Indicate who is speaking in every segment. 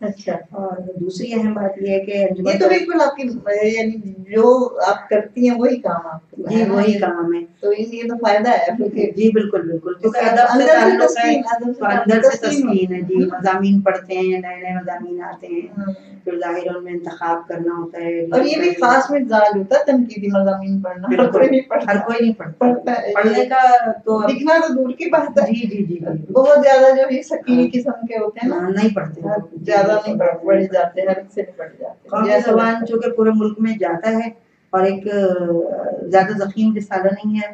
Speaker 1: اچھا.
Speaker 2: اور دوسری اہم بات یہ ہے کہ
Speaker 1: یہ تو بالکل آپ کی یعنی جو آپ کرتی ہیں وہی کام آپ کا
Speaker 2: جی وہی کام ہے،
Speaker 1: تو یہ تو فائدہ ہے.
Speaker 2: جی بالکل بالکل، کیونکہ ادب سے تعلق ہے تو اندر سے تسکین ہے. جی مضامین پڑھتے ہیں، نئے نئے مضامین آتے ہیں، پھر ظاہر ان میں انتخاب کرنا ہوتا ہے.
Speaker 1: اور یہ بھی خاص مزاج ہوتا ہے تنقیدی مضامین پڑھنا، ہر کوئی نہیں پڑھتا.
Speaker 2: پڑھنے کا تو
Speaker 1: لکھنا تو دور کی بات ہے.
Speaker 2: جی جی جی
Speaker 1: بہت زیادہ جو یہ سکینی قسم کے ہوتے ہیں نا
Speaker 2: نہیں پڑھتے،
Speaker 1: زیادہ نہیں پڑھ جاتے، ہر سے نہیں پڑھ جاتے.
Speaker 2: قومی زبان چونکہ پورے ملک میں جاتا ہے اور ایک زیادہ ضخیم رسالہ نہیں ہے،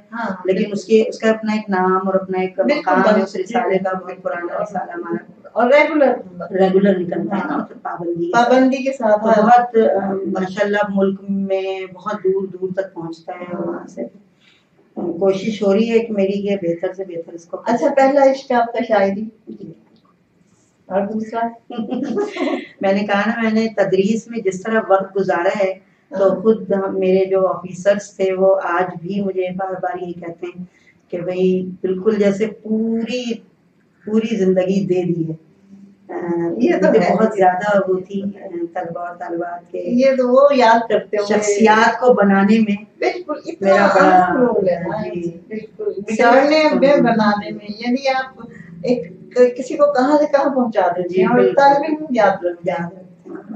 Speaker 2: لیکن اس کا اپنا ایک نام اور اپنا ایک مقام ہے. اس رسالے کا بہت پرانا رسالہ ہمارا
Speaker 1: اور ریگولر
Speaker 2: نکلتا ہے نا،
Speaker 1: پابندی کے ساتھ
Speaker 2: بہت ماشاءاللہ ملک میں بہت دور دور تک پہنچتا ہے. اور وہاں سے کوشش ہو رہی ہے کہ میری یہ بہتر سے بہتر اس کو.
Speaker 1: اچھا، پہلا عشق آپ کا شاعری اور دوسرا
Speaker 2: میں نے کہا نا میں نے تدریس میں جس طرح وقت گزارا ہے تو خود میرے جو آفیسرس تھے وہ آج بھی مجھے بار بار یہی کہتے ہیں کہ بھائی بالکل جیسے پوری زندگی دے دی ہے. یہ تو بہت زیادہ وہ تھی طلبہ اور طالبات کے،
Speaker 1: یہ تو وہ یاد کرتے ہو
Speaker 2: شخصیات کو بنانے میں
Speaker 1: بالکل
Speaker 2: میرا بڑا
Speaker 1: رول ہے. بالکل بگاڑنے میں بنانے میں، یعنی آپ ایک کسی کو کہاں سے کہاں پہنچا دیتے ہیں. اور طالب علم یاد رکھتے ہیں،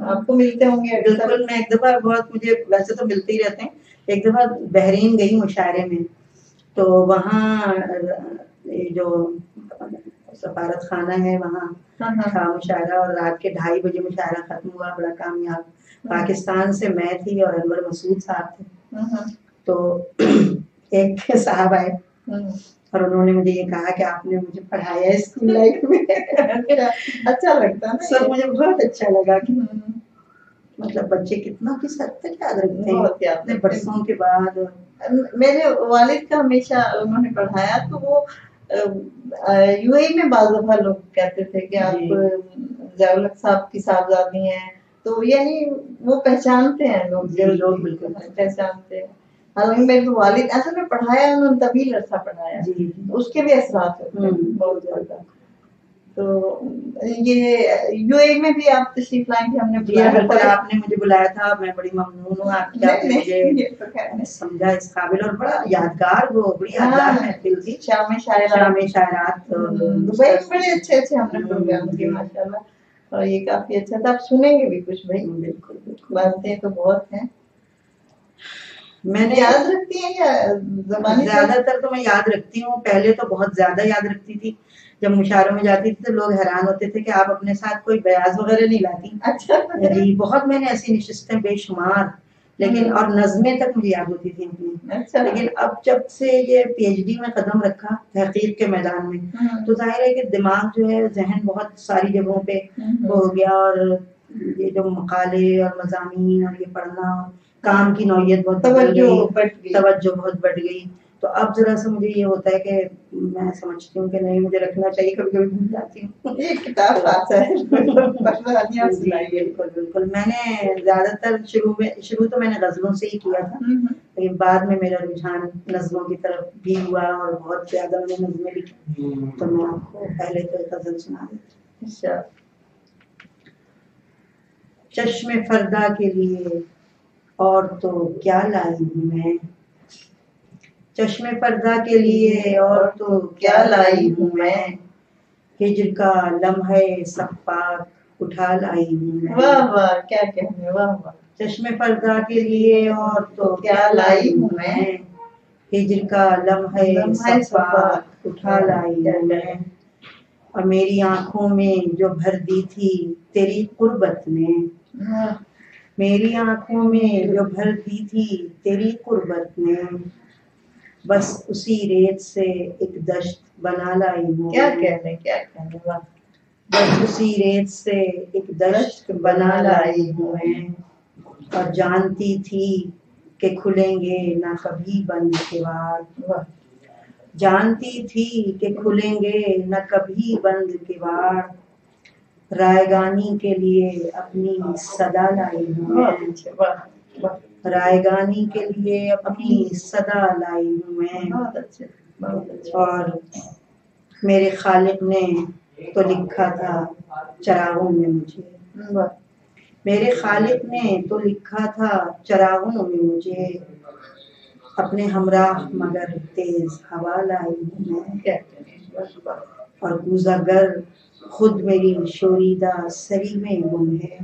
Speaker 1: آپ کو ملتے ہوں گے.
Speaker 2: بالکل. میں ایک دفعہ بہت مجھے ویسے تو ملتے ہی رہتے ہیں، ایک دفعہ بحرین گئی مشاعرے میں، تو وہاں جو سفارت خانہ ہے وہاں تھا مشاعرہ، اور رات کے 2:30 بجے مشاعرہ ختم ہوا، بڑا کامیاب. پاکستان سے میں تھی اور انور مسعود صاحب تھے. تو ایک صاحب آئے اور انہوں نے مجھے یہ کہا کہ آپ نے مجھے پڑھایا ہے اسکول لائف میں.
Speaker 1: اچھا لگتا ہے
Speaker 2: سر، مجھے بہت اچھا لگا کہ مطلب بچے کتنا کس حد تک یاد رکھتے ہیں اپنے برسوں کے بعد.
Speaker 1: میرے والد کا ہمیشہ انہوں نے پڑھایا، تو وہ یو اے میں بعض دفعہ لوگ کہتے تھے کہ آپ ضیاء الحق صاحب کی صاحبزادی ہیں، تو یعنی وہ پہچانتے ہیں لوگ بالکل پہچانتے ہیں. حالانکہ میرے والد اصل میں پڑھایا انہوں نے طویل عرصہ پڑھایا، اس کے بھی اثرات ہوتے ہیں بہت زیادہ. تو یہ یو اے میں بھی آپ تشریف لائیں گے، ہم نے
Speaker 2: بالکل آپ نے مجھے بلایا تھا، میں بڑی ممنون ہوں آپ کی، آپ نے مجھے سمجھا اس قابل، اور بڑا یادگار وہ بڑی یادگار محفل تھی.
Speaker 1: شام شاعرات دبئی میں بڑے اچھے ہم نے پروگرام کیے ماشاءاللہ، اور یہ کافی اچھا تھا. آپ سنیں گے بھی کچھ بھائی؟ بالکل باتیں تو بہت ہیں. میں نے یاد رکھتی ہیں یا زبانی؟
Speaker 2: زیادہ تر تو میں یاد رکھتی ہوں، پہلے تو بہت زیادہ یاد رکھتی تھی. جب مشاعروں میں جاتی تھی تو لوگ حیران ہوتے تھے کہ آپ اپنے ساتھ کوئی بیاض وغیرہ نہیں لاتی.
Speaker 1: اچھا
Speaker 2: جی بہت میں نے ایسی نشستیں بے شمار، لیکن اور نظمیں تک مجھے یاد ہوتی تھیں اپنی. لیکن اب جب سے یہ پی ایچ ڈی میں قدم رکھا تحقیق کے میدان میں، تو ظاہر ہے کہ دماغ جو ہے، ذہن بہت ساری جگہوں پہ ہو گیا، اور یہ جو مقالے اور مضامین اور یہ پڑھنا، کام کی نوعیت بہت توجہ بہت بڑھ گئی. تو اب ذرا سا مجھے یہ ہوتا ہے کہ میں سمجھتی ہوں کہ نہیں، مجھے رکھنا چاہیے، کبھی کبھی بھول جاتی ہوں.
Speaker 1: یہ کتاب
Speaker 2: بالکل بالکل. میں نے زیادہ تر شروع تو میں نے غزلوں سے ہی کیا تھا، لیکن بعد میں میرا رجحان نظموں کی طرف بھی ہوا، اور بہت زیادہ میں نے نظمیں لکھی. تو میں آپ کو پہلے تو ایک غزل سنا دیتی ہوں. چشم فردا کے لیے اور تو کیا لائی ہوں میں، چشم پردہ کے لیے اور تو کیا لائی ہوں میں، ہجر کا لمحے صفاق اٹھا لائی ہوں میں.
Speaker 1: واہ واہ، کیا کہنے، واہ واہ.
Speaker 2: چشم پردہ کے لیے اور تو کیا لائی ہوں میں، ہجر کا لمحے صفاق اٹھا لائی ہوں میں. اور میری آنکھوں میں جو بھر دی تھی تیری قربت نے، میری آنکھوں میں جو بھر دی تھی تیری قربت نے، بس اسی ریت سے ایک دشت بنا لائی ہوں.
Speaker 1: کیا کہنے، کیا کہنے، واہ.
Speaker 2: بس اسی ریت سے ایک دشت بنا لائی ہوں میں، اور جانتی تھی کہ کھلیں گے نہ کبھی بند کیوار، جانتی تھی کہ کھلیں گے نہ کبھی بند کیوار، رائگانی کے لیے اپنی صدا لائی ہوں میں، رائگانی کے لیے اپنی صدا لائی ہوں میں. اور میرے خالق نے تو لکھا تھا چراغوں میں مجھے، میرے خالق نے تو لکھا تھا چراغوں میں مجھے، اپنے ہمراہ مگر تیز ہوا لائی ہوں میں، اور کوزہ گر خود میری شوریدہ سری میں گم ہے،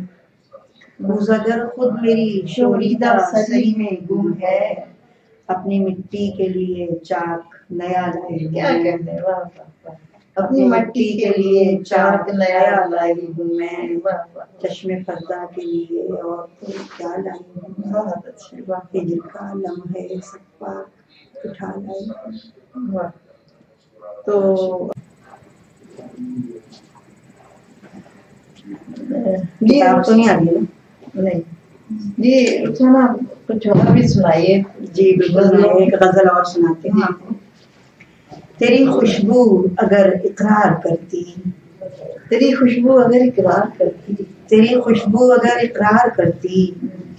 Speaker 2: کوزہ گر خود میری شوریدہ سری میں گم ہے، اپنی مٹی کے لیے چاک نیا لائی ہوں، کیا کہتے ہیں، اپنی مٹی کے لیے چاک نیا لائی ہوں میں، چشم پردہ کے لیے اور تو کیا لائی ہوں، بہت اچھے ہجر کا لمحے سب پاک اٹھا لائی ہوں۔ تو کتاب تو نہیں آ رہی نہیں جی، تھوڑا کچھ اور بھی سنائیے۔ جی بالکل، میں ایک غزل اور سناتی ہوں آپ کو۔ تیری خوشبو اگر اقرار کرتی، تیری خوشبو اگر اقرار کرتی، تیری خوشبو اگر اقرار کرتی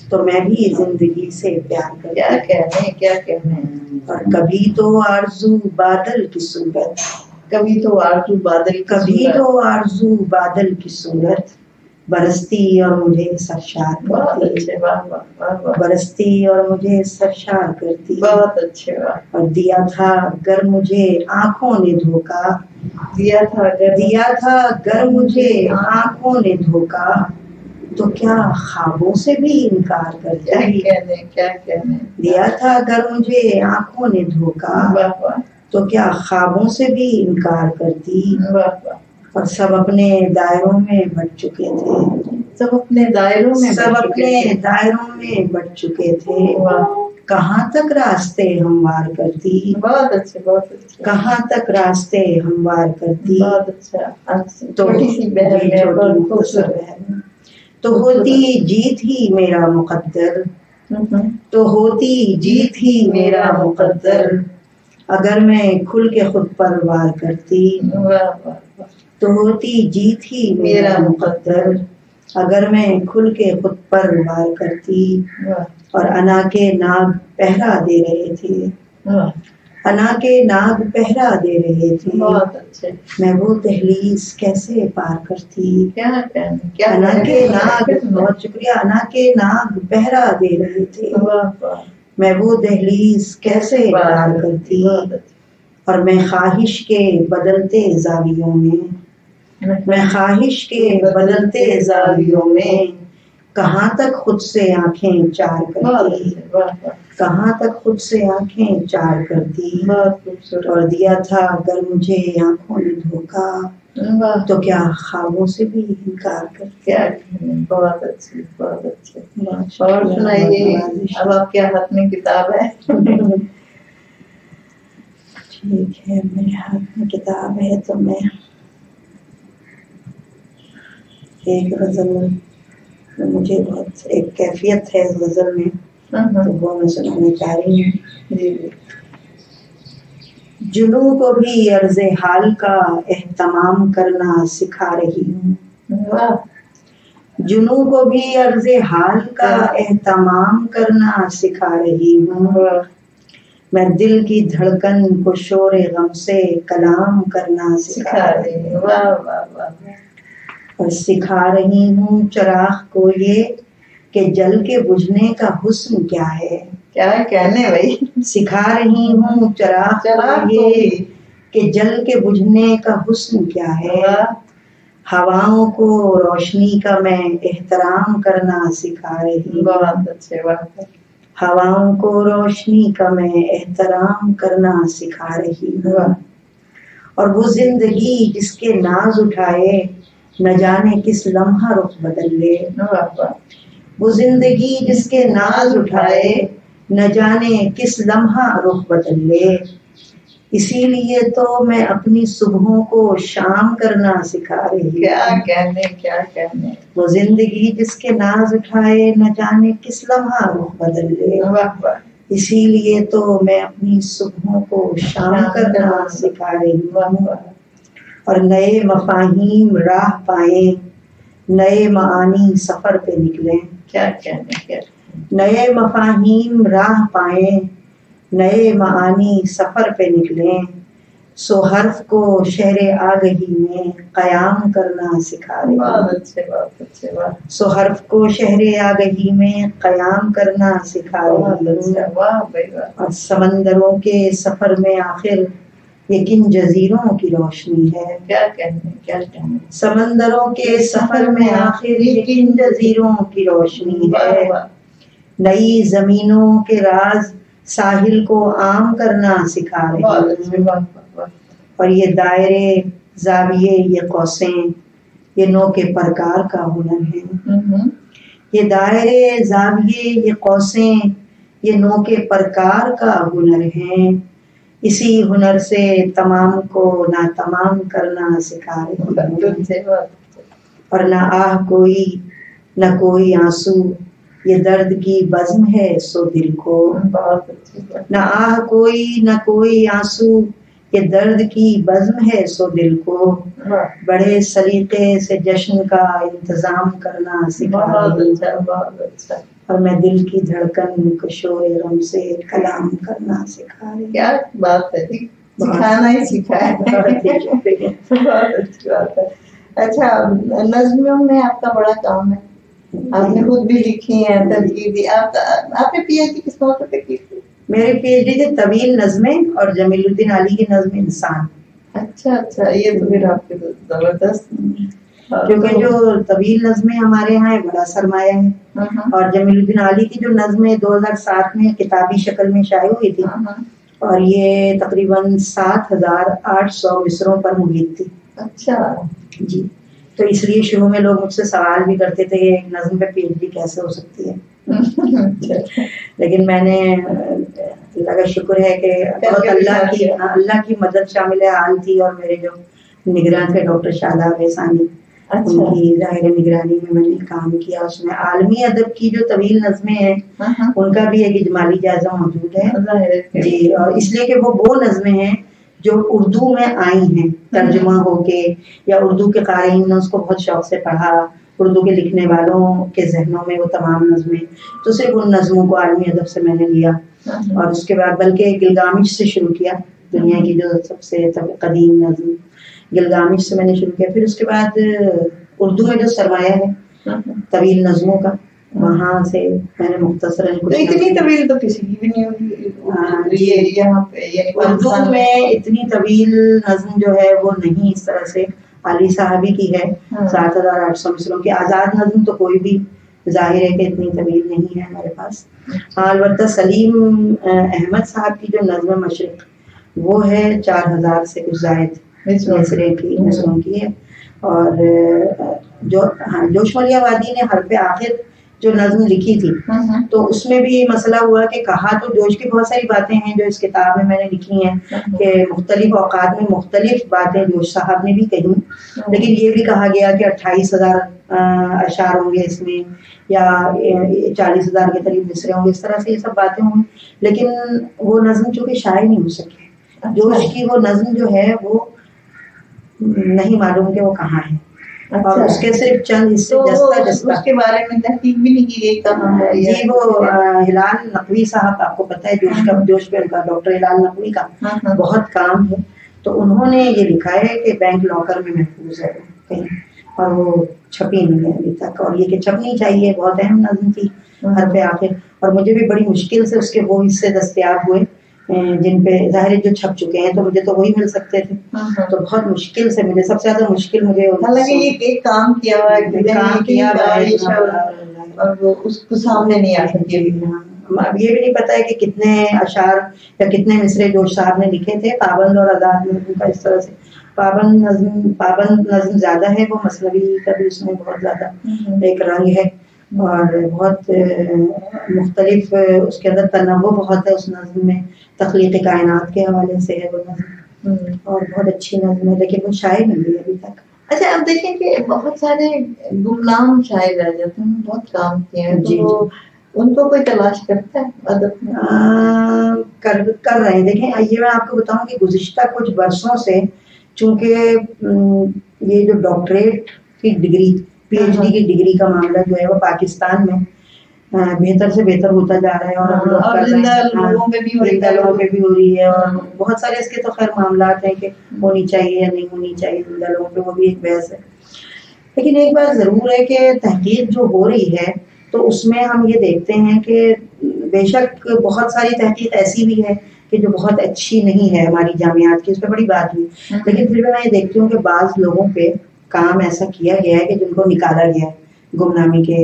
Speaker 2: تو میں بھی زندگی سے پیار کرتی، کیا کہنے، اور کبھی تو آرزو بادل کی صورت، کبھی تو آرزو بادل، کبھی تو آرزو بادل کی صورت برستی اور مجھے سرشار کرتی، برستی اور مجھے سرشار کرتی، بہت اچھے، اور دیا تھا گر مجھے آنکھوں نے دھوکا، دیا تھا گر مجھے آنکھوں نے دھوکا تو کیا خوابوں سے بھی انکار کرتی، کیا کہنے، دیا تھا گر مجھے آنکھوں نے دھوکا تو کیا خوابوں سے بھی انکار کرتی، اور سب اپنے دائروں میں بٹ چکے تھے، سب اپنے دائروں میں بٹ چکے تھے، کہاں تک راستے ہموار کرتی، بہت اچھے، بہت اچھے، کہاں تک راستے ہموار کرتی، بہت اچھا، چھوٹی سی بہن، تو ہوتی جیت ہی میرا مقدر، تو ہوتی جیت ہی میرا مقدر اگر میں کھل کے خود پر وار کرتی، تو ہوتی جیت ہی میرا مقدر اگر میں کھل کے خود پر وار کرتی، اور انا کے ناگ پہرا دے رہے تھے، انا کے ناگ پہرا دے رہے تھے، بہت اچھے، میں وہ دہلیز کیسے پار کرتی، انا کے ناگ، بہت شکریہ، انا کے ناگ پہرا دے رہے تھے، میں وہ دہلیز کیسے پار کرتی، اور میں خواہش کے بدلتے زاویوں میں، میں خواہش کے بدلتے زاویوں میں کہاں تک خود سے آنکھیں چار کرتی، کہاں تک خود سے آنکھیں چار کرتی، اور دیا تھا اگر مجھے آنکھوں نے دھوکا تو کیا خوابوں سے بھی انکار کرتی، بہت اچھی، بہت اچھے، اور سنائیے، اب آپ کے ہاتھ میں کتاب ہے؟ ٹھیک ہے، میرے ہاتھ میں کتاب ہے تو میں ایک غزل، مجھے بہت ایک کیفیت ہے اس غزل میں تو وہ میں سنانے چاہ رہی ہوں۔ جنوں کو بھی عرض حال کا اہتمام کرنا سکھا رہی ہوں، جنوں کو بھی عرض حال کا اہتمام کرنا سکھا رہی ہوں، میں دل کی دھڑکن کو شور غم سے کلام کرنا سکھا رہی ہوں، اور سکھا رہی ہوں چراغ کو یہ کہ جل کے بجھنے کا حسن کیا ہے، کیا کہنے بھائی، سکھا رہی ہوں چراغ کو یہ کہ جل کے بجھنے کا حسن کیا ہے، ہواؤں کو روشنی کا میں احترام کرنا سکھا رہی ہوں، بہت اچھے، ہواؤں کو روشنی کا میں احترام کرنا سکھا رہی ہوں، اور وہ زندگی جس کے ناز اٹھائے نہ جانے کس لمحہ رخ بدل لے، وہ زندگی جس کے ناز اٹھائے نہ جانے کس لمحہ رخ بدل لے، اسی لیے تو میں اپنی صبحوں کو شام کرنا سکھا رہی ہوں، کیا کہنے، کیا کہنے، وہ زندگی جس کے ناز اٹھائے نہ جانے کس لمحہ رخ بدل لے، اسی لیے تو میں اپنی صبحوں کو شام کرنا سکھا رہی ہوں، اور نئے مفاہیم راہ پائیں، نئے معانی سفر پہ نکلیں، کیا کہنے، کیا نئے مفاہیم راہ پائیں، نئے معانی سفر پہ نکلیں، سو حرف کو شہر آگہی میں قیام کرنا سکھا رہی ہوں، سو حرف کو شہر آگہی میں قیام کرنا سکھا رہی ہوں، اور سمندروں کے سفر میں آخر یہ کن جزیروں کی روشنی ہے،
Speaker 1: کیا کہنے
Speaker 2: سمندروں کے سفر میں آخر یہ کن جزیروں کی روشنی ہے، نئی زمینوں کے راز ساحل کو عام کرنا سکھا رہی ہوں، اور یہ دائرے زاویے یہ قوسیں یہ نو کے پرکار کا ہنر ہے، یہ دائرے زاویے یہ قوسیں یہ نو کے پرکار کا ہنر ہے، اسی ہنر سے تمام کو ناتمام کرنا سکھا رہی ہوں، اور نہ آہ کوئی نہ کوئی آنسو یہ درد کی بزم ہے سو دل کو، نہ آہ کوئی نہ کوئی آنسو یہ درد کی بزم ہے سو دل کو، بڑے سلیقے سے جشن کا انتظام کرنا سکھا رہی ہوں، اور میں دل کی دھڑکن کو شور غم سے کلام کرنا سکھا رہی ہوں۔
Speaker 1: کیا بات ہے، سکھانا ہی سکھایا، بہت اچھی بات ہے۔ اچھا، نظموں میں آپ کا بڑا کام ہے، آپ نے خود بھی لکھی ہیں، ترکیب بھی۔ آپ نے پی ایچ ڈی کس موقع پہ کی تھی؟
Speaker 2: میری پی ایچ ڈی تھی طویل نظمیں اور جمیل الدین علی کی نظم انسان۔
Speaker 1: اچھا، یہ تو پھر آپ کے زبردست،
Speaker 2: کیونکہ جو طویل نظمیں ہمارے یہاں بڑا سرمایہ ہے، اور جمیل الدین علی کی جو نظمیں 2007 میں کتابی شکل میں شائع ہوئی تھی، اور یہ تقریباً 7,800 مصروں پر محیط تھی۔
Speaker 1: اچھا
Speaker 2: جی، تو اس لیے شروع میں لوگ مجھ سے سوال بھی کرتے تھے کہ ایک نظم پہ پی ایچ ڈی کیسے ہو سکتی ہے، لیکن میں نے، اللہ کا شکر ہے کہ بہت اللہ کی مدد شامل حال تھی، اور میرے جو نگراں تھے ڈاکٹر شاداب احسانی، ان کی ظاہر نگرانی میں میں نے کام کیا۔ اس میں عالمی ادب کی جو طویل نظمیں ہیں ان کا بھی ایک اجمالی جائزہ موجود ہے جی، اور اس لیے کہ وہ نظمیں ہیں جو اردو میں آئی ہیں ترجمہ ہو کے، یا اردو کے قارئین نے اس کو بہت شوق سے پڑھا، اردو کے لکھنے والوں کے ذہنوں میں وہ تمام نظمیں، تو صرف ان نظموں کو عالمی ادب سے میں نے لیا، اور اس کے بعد بلکہ گلگامش سے شروع کیا، دنیا کی جو سب سے قدیم نظم گلگامش سے میں نے شروع کیا، پھر اس کے بعد اردو میں جو سرمایہ ہے طویل نظموں کا، وہاں سے میں نے مختصراً کچھ،
Speaker 1: اتنی طویل تو کسی کی بھی نہیں ہوگی یہاں پہ،
Speaker 2: اردو میں اتنی طویل نظم جو ہے وہ نہیں اس طرح سے علی صاحبی کی ہے، 7,800 مصروں کی۔ آزاد نظم تو کوئی بھی ظاہر ہے کہ اتنی طویل نہیں ہے ہمارے پاس، البتہ سلیم احمد صاحب کی جو نظم مشرق وہ ہے 4,000 سے کچھ زائد مصروں کی ہے، اور جو جوش ملیح وادی نے حرف آخر جو نظم لکھی تھی، تو اس میں بھی مسئلہ ہوا کہ کہا تو جوش کی بہت ساری باتیں ہیں جو اس کتاب میں نے لکھی ہیں کہ مختلف اوقات میں مختلف باتیں جوش صاحب نے بھی کہیں، لیکن یہ بھی کہا گیا کہ 28,000 اشعار ہوں گے اس میں، یا 40,000 کے قریب مصرے ہوں گے، اس طرح سے یہ سب باتیں ہوں گی، لیکن وہ نظم چونکہ شائع نہیں ہو سکی، جوش کی وہ نظم جو ہے وہ نہیں معلوم کہ وہ کہاں ہے، اور اس کے صرف چند حصے جستہ
Speaker 1: اس کے بارے میں تحقیق بھی نہیں کی گئی کہاں ہے
Speaker 2: جی۔ وہ ہلال نقوی صاحب، آپ کو پتہ ہے جوش پہ ان کا ڈاکٹر ہلال نقوی کا بہت کام ہے، تو انہوں نے یہ لکھا ہے کہ بینک لاکر میں محفوظ ہے کہیں، اور وہ چھپی نہیں ہے ابھی تک، اور یہ کہ چھپنی چاہیے، بہت اہم نظم تھی حرف آخر، اور مجھے بھی بڑی مشکل سے اس کے وہ حصے دستیاب ہوئے جن پہ ظاہر جو چھپ چکے ہیں، تو مجھے تو وہی مل سکتے تھے، تو بہت مشکل سے مجھے، سب سے زیادہ مشکل مجھے،
Speaker 1: حالانکہ یہ ایک کام کیا ہوا ہے، اور وہ اس کو سامنے نہیں آ سکتی۔
Speaker 2: اب یہ بھی نہیں پتا ہے کہ کتنے اشعار یا کتنے مصرے جوش صاحب نے لکھے تھے، پابند اور آزاد نظم کا اس طرح سے، پابند نظم زیادہ ہے، وہ مثنوی کا بھی اس میں بہت زیادہ ایک رنگ ہے، اور بہت مختلف اس کے اندر تنوع بہت ہے اس نظم میں، تخلیق کائنات کے حوالے سے ہے وہ نظم، اور بہت اچھی نظم ہے، لیکن وہ شائع نہیں ہوئی ابھی تک۔
Speaker 1: اچھا، آپ دیکھیں کہ بہت سارے گمنام شاعر رہ جاتے ہیں، بہت کام کیے ہیں،
Speaker 2: جی
Speaker 1: تو ان کو کوئی تلاش کرتا ہے ادب میں؟
Speaker 2: کر رہے ہیں۔ دیکھیں، یہ میں آپ کو بتاؤں کہ گزشتہ کچھ برسوں سے، چونکہ یہ جو ڈاکٹریٹ کی ڈگری، پی ایچ ڈی کی ڈگری کا معاملہ جو ہے وہ پاکستان میں بہتر سے بہتر ہوتا جا رہا ہے اور
Speaker 1: زندہ لوگوں پہ بھی
Speaker 2: ہو رہی ہے اور بہت سارے اس کے تو خیر معاملات ہیں کہ ہونی چاہیے یا نہیں ہونی چاہیے زندہ لوگوں پہ، وہ بھی ایک بحث ہے. لیکن ایک بات ضرور ہے کہ تحقیق جو ہو رہی ہے تو اس میں ہم یہ دیکھتے ہیں کہ بے شک بہت ساری تحقیق ایسی بھی ہے کہ جو بہت اچھی نہیں ہے ہماری جامعات کی، اس پہ بڑی بات ہوئی، لیکن پھر بھی میں یہ دیکھتی ہوں کہ بعض لوگوں پہ کام ایسا کیا گیا ہے کہ جن کو نکالا گیا ہے گمنامی کے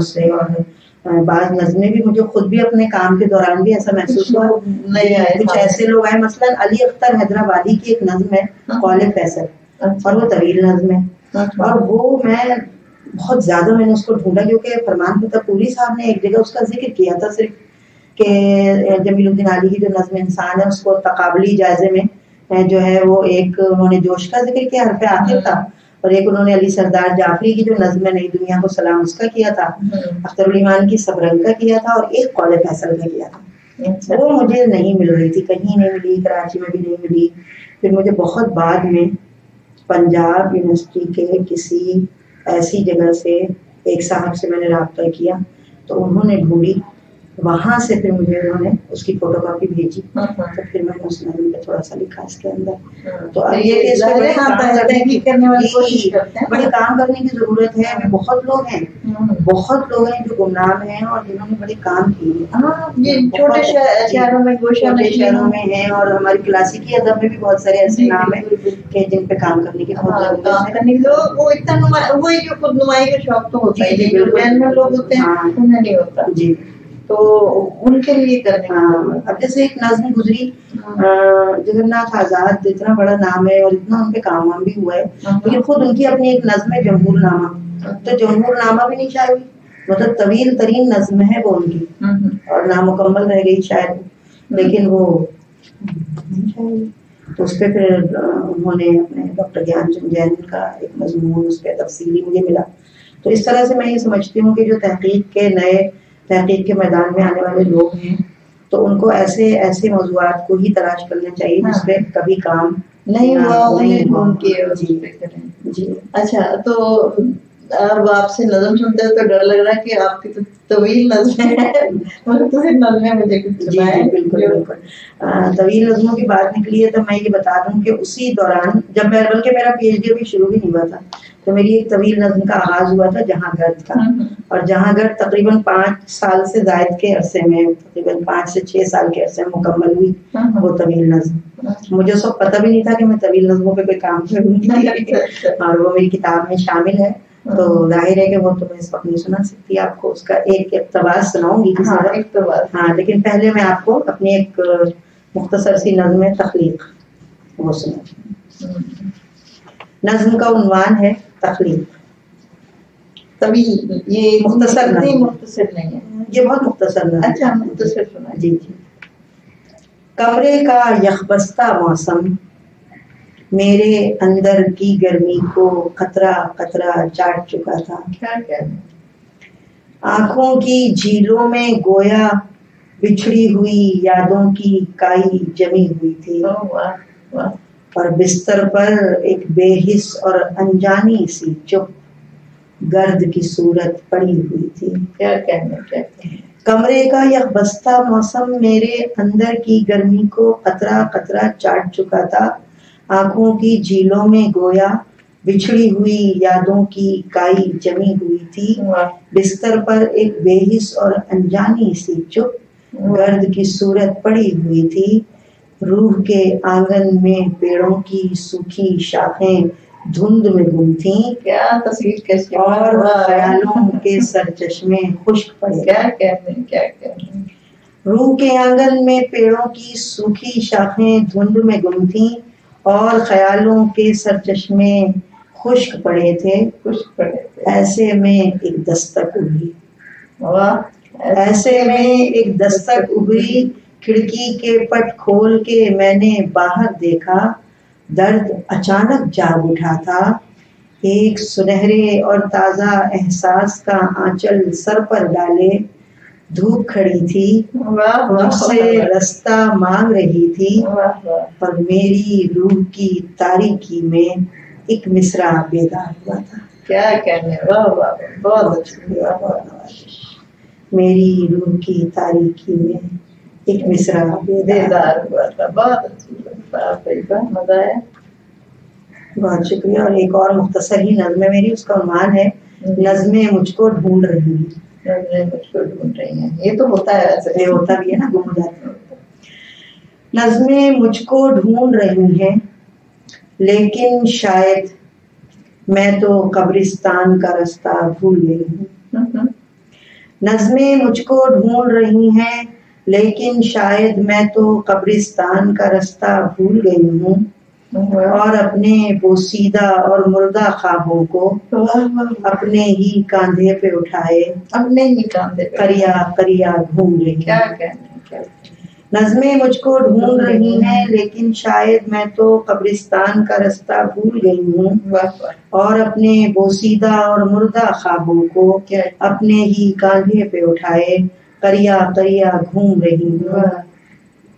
Speaker 2: سے، اور بعض نظمیں بھی مجھے خود بھی اپنے کام کے دوران بھی ایسا محسوس ہوا کچھ ایسے لوگ آئے، مثلاً علی اختر حیدرآبادی کی ایک نظم ہے قول فیصل، اور وہ طویل نظم ہے، اور وہ بہت زیادہ میں نے اس کو ڈھونڈا کیونکہ فرمان فتح پوری صاحب نے ایک جگہ اس کا ذکر کیا تھا صرف کہ جمیل الدین علی کی جو نظم انسان ہے اس کو تقابلی جائزے میں جو ہے وہ ایک انہوں نے جوش کا ذکر کیا، حرف آخر تھا، اور ایک انہوں نے علی سردار جعفری کی جو نظم نئی دنیا کو سلام اس کا کیا تھا، اختر الایمان کی صبرنگ کا کیا تھا، اور ایک قول فیصل کا کیا تھا. وہ مجھے نہیں مل رہی تھی، کہیں نہیں ملی، کراچی میں بھی نہیں ملی. پھر مجھے بہت بعد میں پنجاب یونیورسٹی کے کسی ایسی جگہ سے ایک صاحب سے میں نے رابطہ کیا تو انہوں نے ڈھونڈی، وہاں سے پھر مجھے انہوں نے اس کی فوٹو کاپی بھیجی، تو پھر میں نے اس نظم پہ تھوڑا سا لکھا اس کے اندر. تو اب یہ کہ اس میں بڑے کام کرنے کی ضرورت ہے. ابھی بہت لوگ ہیں جو گمنام ہیں اور جنہوں نے بڑے کام کیے
Speaker 1: چھوٹے شہروں میں
Speaker 2: ہیں، اور ہماری کلاسیکی ادب میں بھی بہت سارے ایسے نام ہیں کہ جن پہ کام کرنے کی بہت ضرورت ہے.
Speaker 1: وہی جو خود نمائی کا شوق تو ہوتا ہے، جو لوگ ہوتے ہیں انہیں نہیں ہوتا.
Speaker 2: جی،
Speaker 1: تو ان کے لیے کرنے.
Speaker 2: اب جیسے ایک نظم گزری جگن ناتھ آزاد، اتنا بڑا نام ہے اور اتنا ان پہ کام وام بھی ہوا ہے، لیکن خود ان کی اپنی ایک نظم ہے جمہور نامہ، تو جمہور نامہ بھی نہیں شائع ہوئی، مطلب طویل ترین نظم ہے وہ ان کی، اور نامکمل رہ گئی شاید، لیکن وہ نہیں شائع ہوئی. تو اس پہ پھر انہوں نے اپنے ڈاکٹر گیان چند جین کا ایک مضمون اس پہ تفصیلی مجھے ملا. تو اس طرح سے میں یہ سمجھتی ہوں کہ جو تحقیق کے میدان میں آنے والے لوگ ہیں تو ان کو ایسے موضوعات کو ہی تلاش کرنا چاہیے جس پہ کبھی کام
Speaker 1: نہیں ہوا.
Speaker 2: جی
Speaker 1: اچھا، تو اب آپ سے نظم سنتے ہیں تو ڈر لگ رہا ہے کہ آپ کی تو طویل نظمیں ہیں، مجھے
Speaker 2: بالکل طویل نظموں کی بات نکلی ہے تو میں یہ بتا دوں کہ اسی دوران جب میں، بلکہ میرا پی ایچ ڈی ابھی شروع بھی نہیں ہوا تھا، تو میری ایک طویل نظم کا آغاز ہوا تھا جہاں گرد کا، اور جہاں گرد تقریباً 5 سال سے زائد کے عرصے میں، تقریباً 5 سے 6 سال کے عرصے میں مکمل ہوئی وہ طویل نظم. مجھے اس وقت پتہ بھی نہیں تھا کہ میں طویل نظموں پہ کوئی کام کروں گی، اور وہ میری کتاب میں شامل ہے. تو ظاہر ہے کہ وہ تو میں اس وقت نہیں سنا سکتی آپ کو، اس کا ایک اقتباس سناؤں گی ہاں، لیکن پہلے میں آپ کو اپنی ایک مختصر سی نظم تخلیق وہ سنا. نظم کا عنوان ہے تخلیق.
Speaker 1: طویل، یہ
Speaker 2: مختصر
Speaker 1: نہیں ہے،
Speaker 2: یہ بہت مختصر نظم.
Speaker 1: اچھا، مختصر سنا.
Speaker 2: جی. کمرے کا یخبستہ موسم میرے اندر کی گرمی کو قطرہ قطرہ چاٹ چکا تھا. آنکھوں کی جھیلوں میں گویا بچھڑی ہوئی یادوں کی کائی جمی ہوئی تھی، اور بستر پر ایک بے حس اور انجانی سی چپ گرد کی صورت پڑی ہوئی تھی. کمرے کا یخبستہ موسم میرے اندر کی گرمی کو قطرہ قطرہ چاٹ چکا تھا، آنکھوں کی جھیلوں میں گویا بچھڑی ہوئی یادوں کی کائی جمی ہوئی تھی، بستر پر ایک بے حس اور انجانی سی چپ گرد کی صورت پڑی ہوئی تھی. روح کے آنگن میں پیڑوں کی سوکھی شاخیں دھند میں گم تھیں،
Speaker 1: کیا تصویر کیسی،
Speaker 2: اور خیالوں کے سرچشمے خشک پڑے.
Speaker 1: کیا
Speaker 2: روح کے آنگن میں پیڑوں کی سوکھی شاخیں دھند میں گم تھیں، اور خیالوں کے سرچشمے خشک پڑے تھے. ایسے میں ایک دستک ابھری، کھڑکی کے پٹ کھول کے میں نے باہر دیکھا، درد اچانک جاگ اٹھا تھا. ایک سنہرے اور تازہ احساس کا آنچل سر پر ڈالے دھوپ کھڑی تھی، مجھ سے رستہ مانگ رہی تھی، اور میری روح کی تاریکی میں ایک مصرع بیدار ہوا تھا.
Speaker 1: کیا کہنے، واہ واہ، بہت اچھا.
Speaker 2: میری روح کی تاریکی میں ایک مصرع
Speaker 1: بیدار ہوا تھا. بہت اچھی بات، مزہ آیا.
Speaker 2: بہت شکریہ. اور ایک اور مختصر ہی نظم ہے میری، اس کا عنوان ہے نظمیں مجھ کو ڈھونڈ رہی ہیں.
Speaker 1: نظمیں مجھ کو ڈھونڈ رہی ہیں. یہ تو ہوتا ہے ایسے،
Speaker 2: یہ ہوتا بھی ہے نا، گم ہو جاتے ہیں. نظمیں مجھ کو ڈھونڈ رہی ہیں لیکن شاید میں تو قبرستان کا رستہ بھول گئی ہوں. نظمیں مجھ کو ڈھونڈ رہی ہیں لیکن شاید میں تو قبرستان کا رستہ بھول گئی ہوں، اور اپنے بوسیدہ اور مردہ خوابوں کو اپنے ہی کاندھے پہ اٹھائے
Speaker 1: اپنے ہی کاندھے پہ
Speaker 2: کریا کریا گھوم رہی
Speaker 1: کیا
Speaker 2: ہیں.
Speaker 1: کہنے.
Speaker 2: نظمیں مجھ کو ڈھونڈ رہی ہیں لیکن شاید میں تو قبرستان کا رستہ بھول گئی ہوں، اور اپنے بوسیدہ اور مردہ خوابوں کو اپنے ہی کاندھے پہ اٹھائے کریا کریا گھوم رہی ہوں.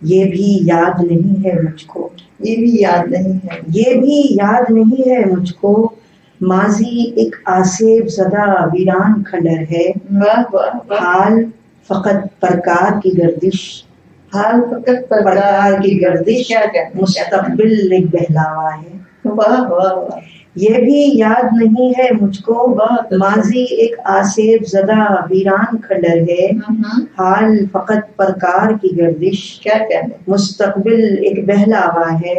Speaker 2: یہ بھی یاد نہیں ہے مجھ کو،
Speaker 1: یہ بھی یاد نہیں ہے،
Speaker 2: یہ بھی یاد نہیں ہے مجھ کو، ماضی ایک آسیب زدہ ویران کھنڈر ہے. حال فقط پرکار کی گردش،
Speaker 1: حال فقط
Speaker 2: پرکار کی گردش،
Speaker 1: کیا کہتے،
Speaker 2: مستقبل ایک بہلاوا ہے.
Speaker 1: واہ واہ واہ.
Speaker 2: یہ بھی یاد نہیں ہے مجھ کو، ماضی ایک آسیب زدہ ویران کھنڈر ہے. حال فقط پرکار کی گردش،
Speaker 1: کیا کہتے،
Speaker 2: مستقبل ایک بہلاوا ہے.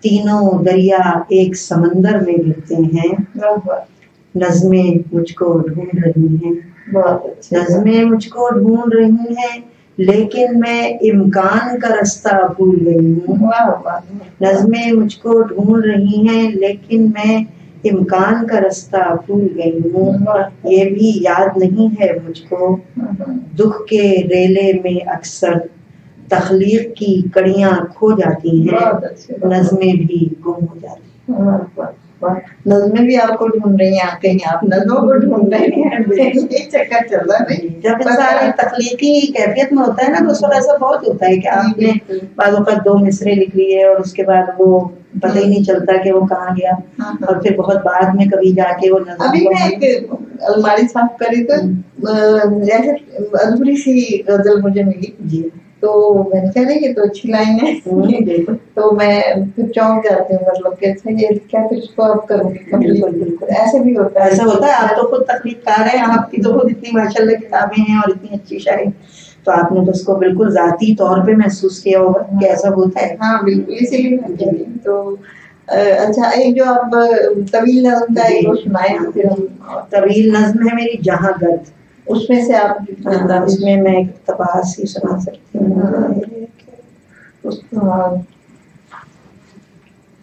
Speaker 2: تینوں دریا ایک سمندر میں گرتے ہیں. نظمیں مجھ کو ڈھونڈ رہی ہیں، نظمیں مجھ کو ڈھونڈ رہی ہیں لیکن میں امکان کا رستہ بھول گئی ہوں. نظمیں مجھ کو ڈھونڈ رہی ہیں لیکن میں امکان کا رستہ بھول گئی ہوں. یہ بھی یاد نہیں ہے مجھ کو، دکھ کے ریلے میں اکثر تخلیق کی کڑیاں کھو جاتی ہیں، نظمیں بھی گم ہو جاتی ہیں.
Speaker 1: نظمیں بھی آپ کو ڈھونڈ رہی ہیں، کہیں آپ نظموں کو ڈھونڈ رہے ہیں. چکر چل رہا ہے.
Speaker 2: جب انسان تخلیقی کیفیت میں ہوتا ہے نا تو اس وقت ایسا بہت ہوتا ہے کہ آپ نے بعض اوقات 2 مصرے لکھ لیے اور اس کے بعد وہ پتہ ہی نہیں چلتا کہ وہ کہاں گیا، اور پھر بہت بعد میں کبھی جا کے وہ نظم.
Speaker 1: ابھی میں ایک الماری صاف کری تو ادھوری سی غزل مجھے ملی
Speaker 2: جی،
Speaker 1: تو میں نے کہا یہ تو اچھی لائن ہے. تو میں پھر چونک جاتی ہوں، مطلب کہ یہ کیا پھر اس کو اب کروں گی. بالکل ایسے بھی ہوتا ہے،
Speaker 2: ایسا ہوتا ہے. آپ تو خود تخلیق کار ہیں، آپ کی تو خود اتنی ماشاءاللہ کتابیں ہیں اور اتنی اچھی شاعری، تو آپ نے تو اس کو بالکل ذاتی طور پہ محسوس کیا ہوگا کہ ایسا ہوتا ہے.
Speaker 1: ہاں بالکل، اسی لیے. تو اچھا، ایک جو آپ طویل نظم کا ایک وہ سنائیں.
Speaker 2: طویل نظم ہے میری جہاں گرد،
Speaker 1: اس میں سے آپ
Speaker 2: اس میں میں ایک اقتباس ہی سنا سکتی ہوں.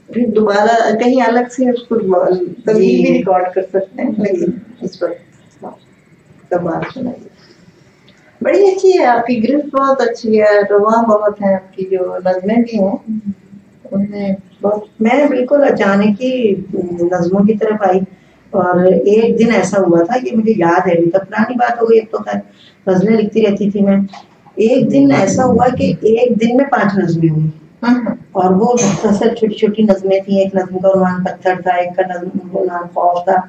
Speaker 1: پھر دوبارہ کہیں الگ سے اس کو طویل بھی ریکارڈ کر سکتے ہیں، لیکن اس وقت کمال سنائیے. بڑی اچھی ہے آپ کی گرفت، بہت اچھی ہے، رواں بہت ہے آپ کی جو نظمیں بھی ہیں ان میں بہت.
Speaker 2: میں بالکل اچانک ہی نظموں کی طرف آئی، اور ایک دن ایسا ہوا تھا کہ مجھے یاد ہے، ابھی تک پرانی بات ہو گئی، اب تو خیر غزلیں لکھتی رہتی تھی میں. ایک دن ایسا ہوا کہ ایک دن میں 5 نظمیں ہوئی، اور وہ مختصر چھوٹی چھوٹی نظمیں تھیں. ایک نظم کا عنوان پتھر تھا، ایک کا نظم کا عنوان خوف تھا،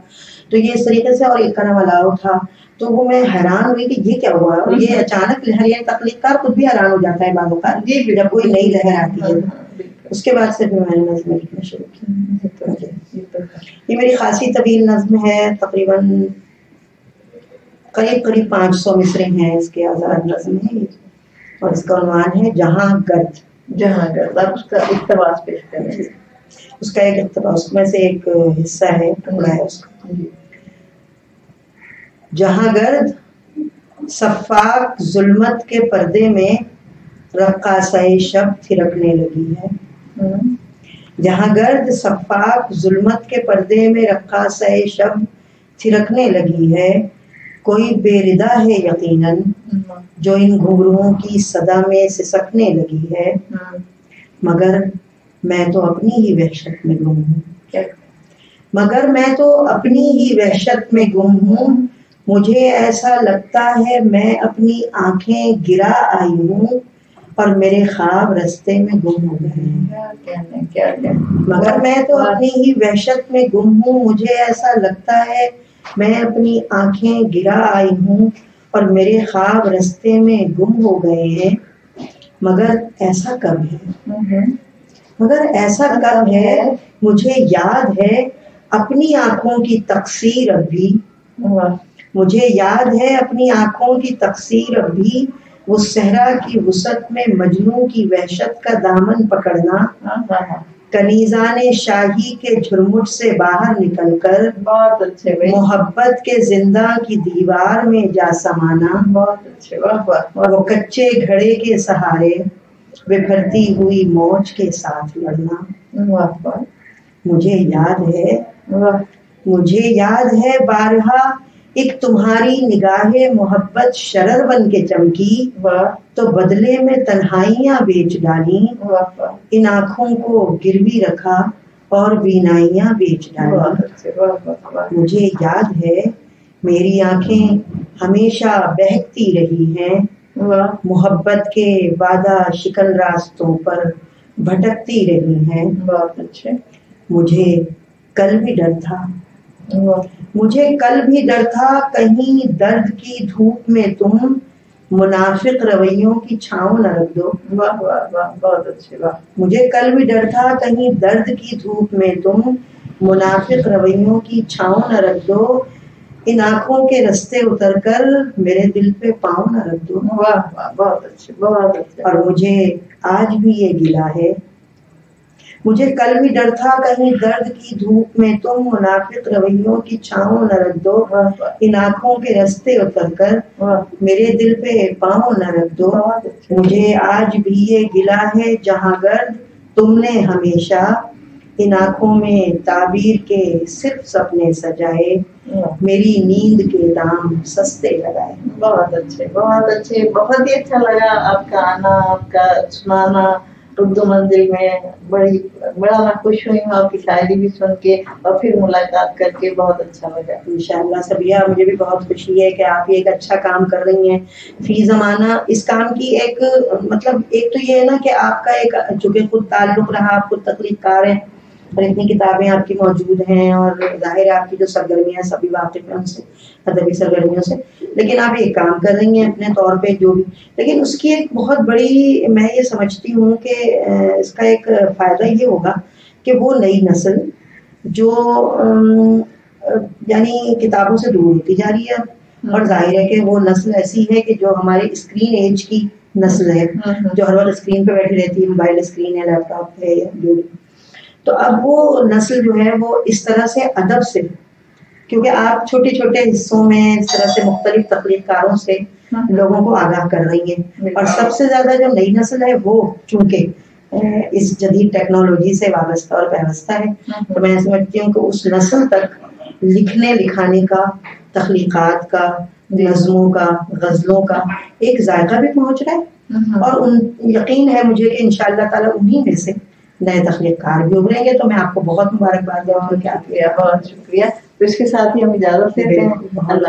Speaker 2: تو یہ اس طریقے سے، اور ایک کا نام الاؤ تھا. تو وہ میں حیران ہوئی کہ یہ کیا ہوا، اور یہ اچانک لہر، یہ تخلیق کار خود بھی حیران ہو جاتا ہے بعض اوقات جب کوئی نئی لہر آتی ہے. اس کے بعد سے پھر میں نے نظمیں لکھنا شروع کی. یہ میری خاصی طویل نظم ہے، تقریباً قریب 500 مصرے ہیں اس کے، آزاد نظم ہے، اور اس کا عنوان ہے جہاں گرد.
Speaker 1: جہاں گرد. آپ اس کا اقتباس پیش کریں.
Speaker 2: اس کا ایک اقتباس میں سے ایک حصہ ہے، ٹکڑا ہے اس کا. جہاں گرد صفاق ظلمت کے پردے میں رقاصۂ شب تھرکنے لگی ہے. جہاں گرد صفاق ظلمت کے پردے میں رقاصۂ شب تھرکنے لگی ہے. کوئی بے ردا ہے یقیناً جو ان گھنگروؤں کی صدا میں سسکنے لگی ہے، مگر میں تو اپنی ہی وحشت میں گم ہوں. مگر میں تو اپنی ہی وحشت میں گم ہوں. مجھے ایسا لگتا ہے میں اپنی آنکھیں گرا آئی ہوں اور میرے خواب رستے میں گم ہو گئے ہیں. مگر میں تو اپنی ہی وحشت میں گم ہوں. مجھے ایسا لگتا ہے میں اپنی آنکھیں گرا آئی ہوں اور میرے خواب رستے میں گم ہو گئے ہیں، مگر ایسا کب ہے، مگر ایسا کب ہے، مجھے یاد ہے اپنی آنکھوں کی تقصیر اب بھی، مجھے یاد ہے اپنی آنکھوں کی تقصیر اب بھی، وہ صحرا کی وسعت میں مجنوں کی وحشت کا دامن پکڑنا، کنیزان شاہی کے جھرمٹ سے باہر نکل کر
Speaker 1: بہت اچھے
Speaker 2: محبت کے زندہ کی دیوار میں جا سمانا،
Speaker 1: بہت اچھے، واہ واہ،
Speaker 2: وہ کچے گھڑے کے سہارے بکھرتی ہوئی موج کے ساتھ لڑنا،
Speaker 1: واہ واہ،
Speaker 2: مجھے یاد ہے،
Speaker 1: واہ،
Speaker 2: مجھے یاد ہے بارہا ایک تمہاری نگاہ محبت شرر بن کے چمکی،
Speaker 1: واہ،
Speaker 2: تو بدلے میں تنہائیاں بیچ ڈالی،
Speaker 1: واہ واہ،
Speaker 2: ان آنکھوں کو گروی رکھا اور بینائیاں بیچ ڈالی،
Speaker 1: بہت اچھے، واہ واہ واہ،
Speaker 2: مجھے یاد ہے میری آنکھیں ہمیشہ بہکتی رہی ہیں،
Speaker 1: واہ،
Speaker 2: محبت کے وعدہ شکن راستوں پر بھٹکتی رہی ہیں،
Speaker 1: بہت اچھے،
Speaker 2: مجھے کل بھی ڈر تھا،
Speaker 1: واہ،
Speaker 2: مجھے کل بھی ڈر تھا کہیں درد کی دھوپ میں تم منافق رویوں کی چھاؤں نہ رکھ دو،
Speaker 1: واہ واہ واہ، بہت اچھے، واہ،
Speaker 2: مجھے کل بھی ڈر تھا کہیں درد کی دھوپ میں تم منافق رویوں کی چھاؤں نہ رکھ دو، ان آنکھوں کے رستے اتر کر میرے دل پہ پاؤں نہ رکھ دو،
Speaker 1: واہ واہ، بہت اچھے، بہت اچھے،
Speaker 2: اور مجھے آج بھی یہ گلہ ہے، مجھے کل بھی ڈر تھا کہیں درد کی دھوپ میں تم منافق رویوں کی چھاؤں نہ رکھ دو،
Speaker 1: واہ واہ،
Speaker 2: ان آنکھوں کے رستے اتر کر
Speaker 1: واہ،
Speaker 2: میرے دل پہ پاؤں نہ رکھ دو،
Speaker 1: بہت اچھے،
Speaker 2: مجھے آج بھی یہ گلہ ہے جہاں گرد تم نے ہمیشہ ان آنکھوں میں تعبیر کے صرف سپنے سجائے،
Speaker 1: واہ،
Speaker 2: میری نیند کے دام سستے لگائے۔
Speaker 1: بہت اچھے، بہت اچھے، بہت ہی اچھا لگا آپ کا آنا، آپ کا سنانا اردو منزل میں، بڑا میں خوش ہوئی ہوں آپ کی شاعری بھی سن کے اور پھر ملاقات کر کے بہت اچھا لگا۔
Speaker 2: انشاءاللہ صبیہ، مجھے بھی بہت خوشی ہے کہ آپ یہ ایک اچھا کام کر رہی ہیں فی زمانہ۔ اس کام کی ایک مطلب ایک تو یہ ہے نا کہ آپ کا ایک چونکہ خود تعلق رہا، آپ خود تخلیق کار ہیں اور اتنی کتابیں آپ کی موجود ہیں، اور ظاہر ہے آپ کی جو سرگرمیاں سبھی واقف ہیں ان سے، ادبی سرگرمیوں سے، لیکن آپ ایک کام کر رہی ہیں اپنے طور پہ جو بھی، لیکن اس کی ایک بہت بڑی میں یہ سمجھتی ہوں کہ اس کا ایک فائدہ یہ ہوگا کہ وہ نئی نسل جو یعنی کتابوں سے دور ہوتی جا رہی ہے، اور ظاہر ہے کہ وہ نسل ایسی ہے کہ جو ہماری اسکرین ایج کی نسل ہے، جو ہر وقت اسکرین پہ بیٹھی رہتی ہے، موبائل اسکرین ہے، لیپ ٹاپ ہے، یا جو بھی، تو اب وہ نسل جو ہے وہ اس طرح سے ادب سے، کیونکہ آپ چھوٹے چھوٹے حصوں میں اس طرح سے مختلف تخلیق کاروں سے لوگوں کو آگاہ کر رہی ہیں، اور سب سے زیادہ جو نئی نسل ہے وہ چونکہ اس جدید ٹیکنالوجی سے وابستہ اور پیوستہ ہے، تو میں سمجھتی ہوں کہ اس نسل تک لکھنے لکھانے کا، تخلیقات کا، نظموں کا، غزلوں کا ایک ذائقہ بھی پہنچ رہا ہے، اور یقین ہے مجھے کہ انشاءاللہ تعالیٰ انہی میں سے نئے تخلیق کار بھی ابھریں گے، تو میں آپ کو بہت مبارکباد دیتی ہوں کہ آپ
Speaker 1: بہت شکریہ۔ تو اس کے ساتھ ہی ہم اجازت لیتے ہیں، اللہ